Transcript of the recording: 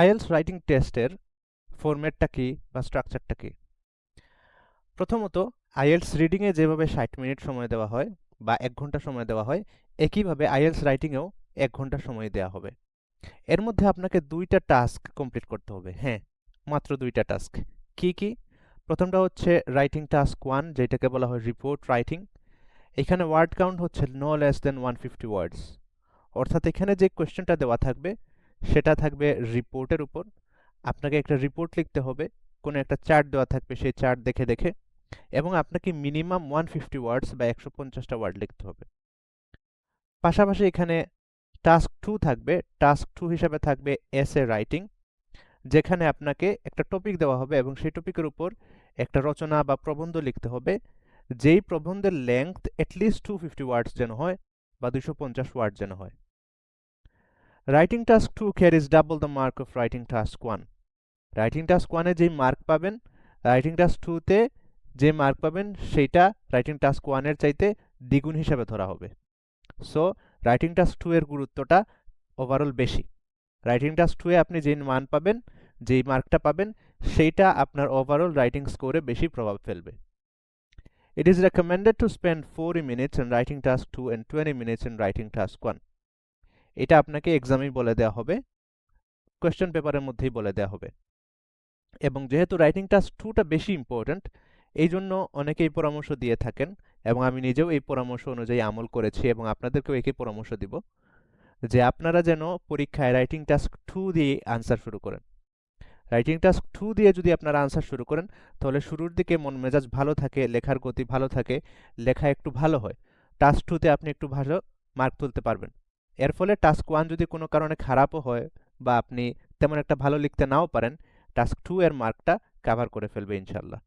IELTS writing টেস্টের ফরম্যাটটা কি বা স্ট্রাকচারটা কি? প্রথমত, আইএলটিএস রিডিংয়ে যেভাবে 60 মিনিট সময় দেওয়া হয় বা 1 ঘন্টা সময় দেওয়া হয়, একইভাবে আইএলটিএস রাইটিংয়েও 1 ঘন্টা সময় দেওয়া হবে। এর মধ্যে আপনাকে 2টা টাস্ক কমপ্লিট করতে হবে। হ্যাঁ, মাত্র 2টা টাস্ক। কি কি? প্রথমটা হচ্ছে রাইটিং টাস্ক 1, যেটাকে বলা হয় রিপোর্ট রাইটিং। এখানে ওয়ার্ড কাউন্ট হচ্ছে নো লেস দেন 150 ওয়ার্ডস। অর্থাৎ এখানে যে কোয়েশ্চেনটা দেওয়া থাকবে সেটা থাকবে রিপোর্টের উপর। আপনাকে একটা রিপোর্ট লিখতে হবে, কোনো একটা চার্ট দেওয়া থাকবে, সেই চার্ট দেখে দেখে, এবং আপনাকে মিনিমাম 150 ওয়ার্ডস বা 150টা ওয়ার্ড লিখতে হবে। পাশাপাশি এখানে টাস্ক 2 থাকবে। টাস্ক 2 হিসাবে থাকবে এসে রাইটিং, যেখানে আপনাকে একটা টপিক দেওয়া হবে এবং সেই টপিকের উপর একটা রচনা বা প্রবন্ধ লিখতে হবে, যেই প্রবন্ধের লেংথ অ্যাটলিস্ট 250 ওয়ার্ডস যেন হয় বা 250 ওয়ার্ড যেন হয়। Writing task 2 carries double the mark of writing task 1। Writing task 1 এ যেই মার্ক পাবেন, রাইটিং টাস্ক 2 তে যে মার্ক পাবেন সেইটা রাইটিং টাস্ক 1 এর চাইতে দ্বিগুণ হিসাবে ধরা হবে। সো রাইটিং টাস্ক 2 এর গুরুত্বটা ওভারঅল বেশি। রাইটিং টাস্ক 2 এ আপনি যেই মান পাবেন, যেই মার্কটা পাবেন, সেইটা আপনার ওভারঅল রাইটিং স্কোরে বেশি প্রভাব ফেলবে। It is recommended to spend 40 minutes in writing task 2 and 20 minutes in writing task 1. এটা আপনাকে এক্সামেই বলে দেওয়া হবে, কোয়েশ্চেন পেপারের মধ্যেই বলে দেওয়া হবে। এবং যেহেতু রাইটিং টাস্ক 2টা বেশি ইম্পর্ট্যান্ট, এই জন্য অনেকেই পরামর্শ দিয়ে থাকেন, এবং আমি নিজেও এই পরামর্শ অনুযায়ী আমল করেছি এবং আপনাদেরকেও একই পরামর্শ দিব, যে আপনারা যেন পরীক্ষায় রাইটিং টাস্ক 2 দিয়ে আনসার শুরু করেন। রাইটিং টাস্ক 2 দিয়ে যদি আপনারা আনসার শুরু করেন, তাহলে শুরুর দিকে মন মেজাজ ভালো থাকে, লেখার গতি ভালো থাকে, লেখা একটু ভালো হয়। টাস্ক 2 তে আপনি একটু ভালো মার্ক তুলতে পারবেন। এর ফলে টাস্ক 1 যদি কোনো কারণে খারাপও হয় বা আপনি তেমন একটা ভালো লিখতে নাও পারেন, টাস্ক 2 এর মার্কটা কভার করে ফেলবে ইনশাল্লাহ।